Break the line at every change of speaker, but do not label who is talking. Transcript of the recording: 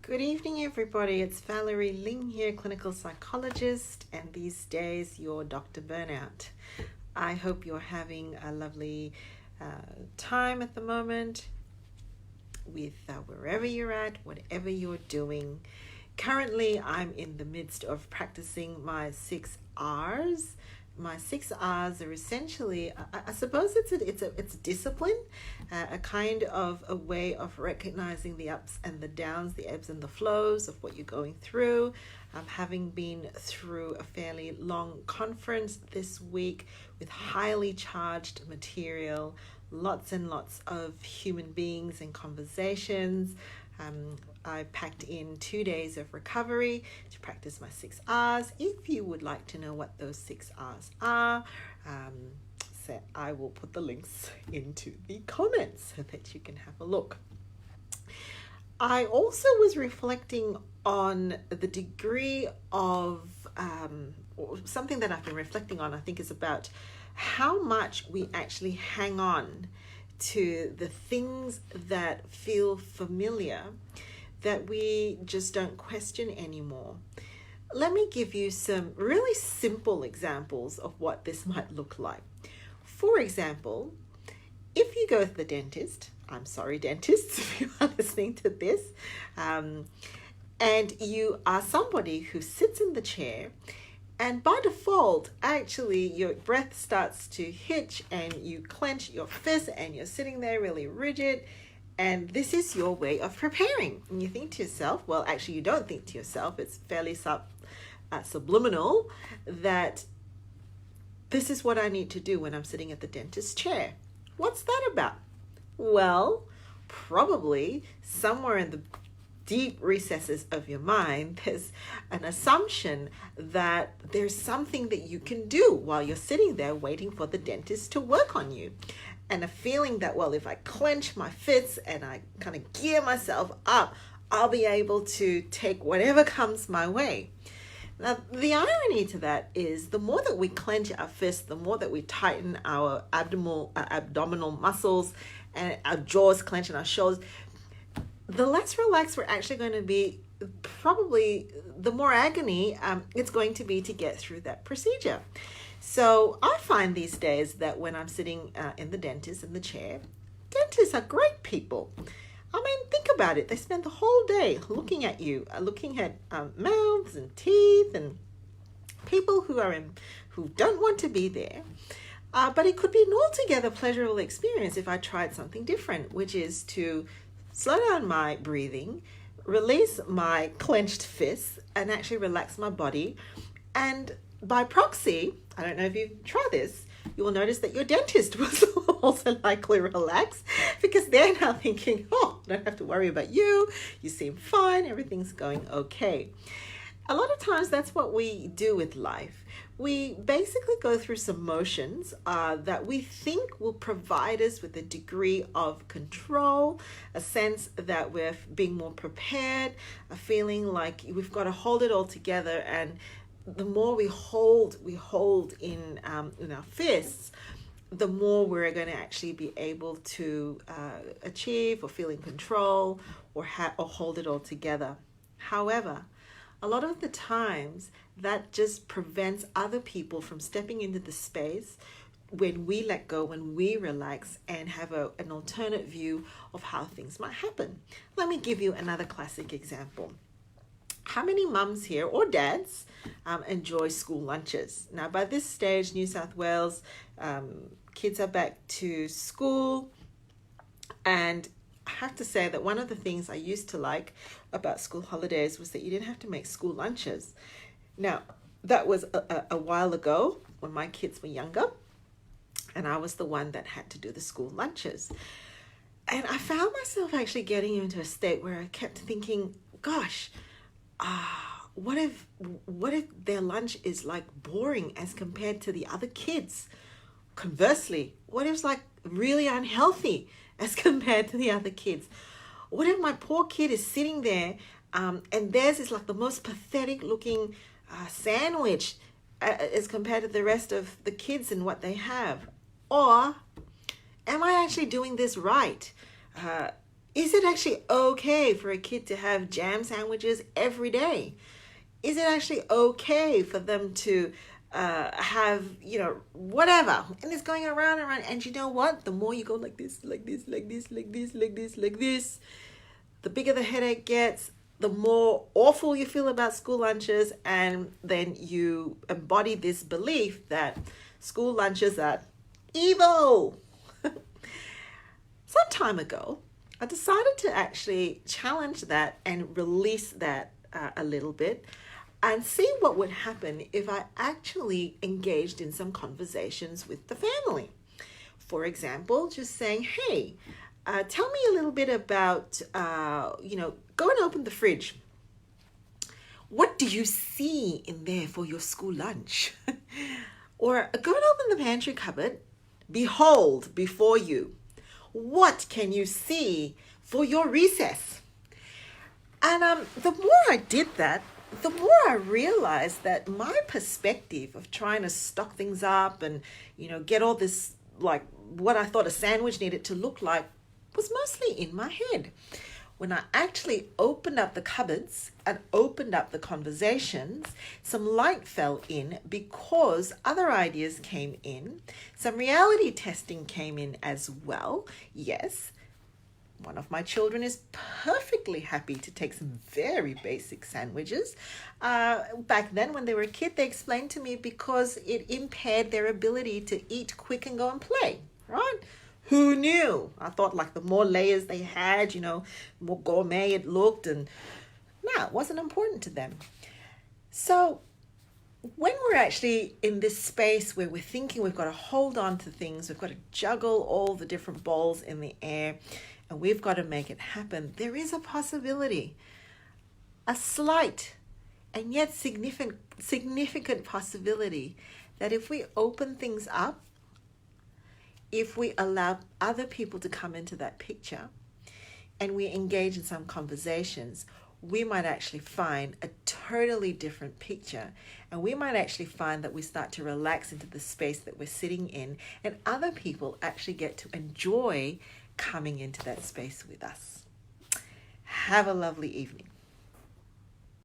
Good evening, everybody. It's Valerie Ling here, clinical psychologist, and these days, your Dr. Burnout. I hope you're having a lovely time at the moment with wherever you're at, whatever you're doing. Currently, I'm in the midst of practicing my 6 R's. My 6 R's are essentially, I suppose it's discipline, a kind of a way of recognizing the ups and the downs, the ebbs and the flows of what you're going through. Having been through a fairly long conference this week with highly charged material, lots and lots of human beings and conversations. I packed in 2 days of recovery to practice my 6 R's. If you would like to know what those 6 R's are, so I will put the links into the comments so that you can have a look. I also was reflecting on the degree of something that I've been reflecting on, I think, is about how much we actually hang on to the things that feel familiar that we just don't question anymore. Let me give you some really simple examples of what this might look like. For example, if you go to the dentist, I'm sorry, dentists, if you are listening to this, and you are somebody who sits in the chair, and by default, actually, your breath starts to hitch and you clench your fist and you're sitting there really rigid. And this is your way of preparing. And you think to yourself, well, actually, you don't think to yourself. It's fairly subliminal that this is what I need to do when I'm sitting at the dentist's chair. What's that about? Well, probably somewhere in the deep recesses of your mind, there's an assumption that there's something that you can do while you're sitting there waiting for the dentist to work on you. And a feeling that, well, if I clench my fists and I kind of gear myself up, I'll be able to take whatever comes my way. Now, the irony to that is the more that we clench our fists, the more that we tighten our abdominal muscles and our jaws clench and our shoulders, the less relaxed we're actually going to be. Probably the more agony it's going to be to get through that procedure. So I find these days that when I'm sitting in the dentist in the chair, dentists are great people. I mean, think about it. They spend the whole day looking at you, looking at mouths and teeth and people who don't want to be there. But it could be an altogether pleasurable experience if I tried something different, which is to slow down my breathing, release my clenched fists, and actually relax my body. And by proxy, I don't know if you've tried this, you will notice that your dentist was also likely relaxed because they're now thinking, oh, I don't have to worry about you. You seem fine. Everything's going okay. A lot of times that's what we do with life. We basically go through some motions that we think will provide us with a degree of control, a sense that we're being more prepared, a feeling like we've got to hold it all together. And the more we hold in our fists, the more we're going to actually be able to achieve or feel in control or hold it all together. However, a lot of the times that just prevents other people from stepping into the space when we let go, when we relax and have an alternate view of how things might happen. Let me give you another classic example. How many mums here or dads enjoy school lunches? Now, by this stage, New South Wales, kids are back to school. And I have to say that one of the things I used to like about school holidays was that you didn't have to make school lunches. Now, that was a while ago when my kids were younger, and I was the one that had to do the school lunches. And I found myself actually getting into a state where I kept thinking, gosh, what if their lunch is like boring as compared to the other kids? Conversely, what if it's like really unhealthy as compared to the other kids? What if my poor kid is sitting there and theirs is like the most pathetic looking sandwich as compared to the rest of the kids and what they have? Or am I actually doing this right? Is it actually okay for a kid to have jam sandwiches every day? Is it actually okay for them to have, whatever? And it's going around and around. And you know what? The more you go like this, like this, like this, like this, like this, like this, the bigger the headache gets, the more awful you feel about school lunches. And then you embody this belief that school lunches are evil. Some time ago, I decided to actually challenge that and release that a little bit and see what would happen if I actually engaged in some conversations with the family. For example, just saying, hey, tell me a little bit about, go and open the fridge. What do you see in there for your school lunch? Or go and open the pantry cupboard. Behold before you. What can you see for your recess? And the more I did that, the more I realized that my perspective of trying to stock things up and, get all this, like what I thought a sandwich needed to look like, was mostly in my head. When I actually opened up the cupboards and opened up the conversations, some light fell in because other ideas came in. Some reality testing came in as well. Yes, one of my children is perfectly happy to take some very basic sandwiches. Back then, when they were a kid, they explained to me because it impaired their ability to eat quick and go and play, right? Who knew? I thought like the more layers they had, more gourmet it looked, and no, it wasn't important to them. So when we're actually in this space where we're thinking we've got to hold on to things, we've got to juggle all the different balls in the air, and we've got to make it happen, there is a possibility, a slight and yet significant possibility that if we open things up, if we allow other people to come into that picture and we engage in some conversations, we might actually find a totally different picture. And we might actually find that we start to relax into the space that we're sitting in, and other people actually get to enjoy coming into that space with us. Have a lovely evening.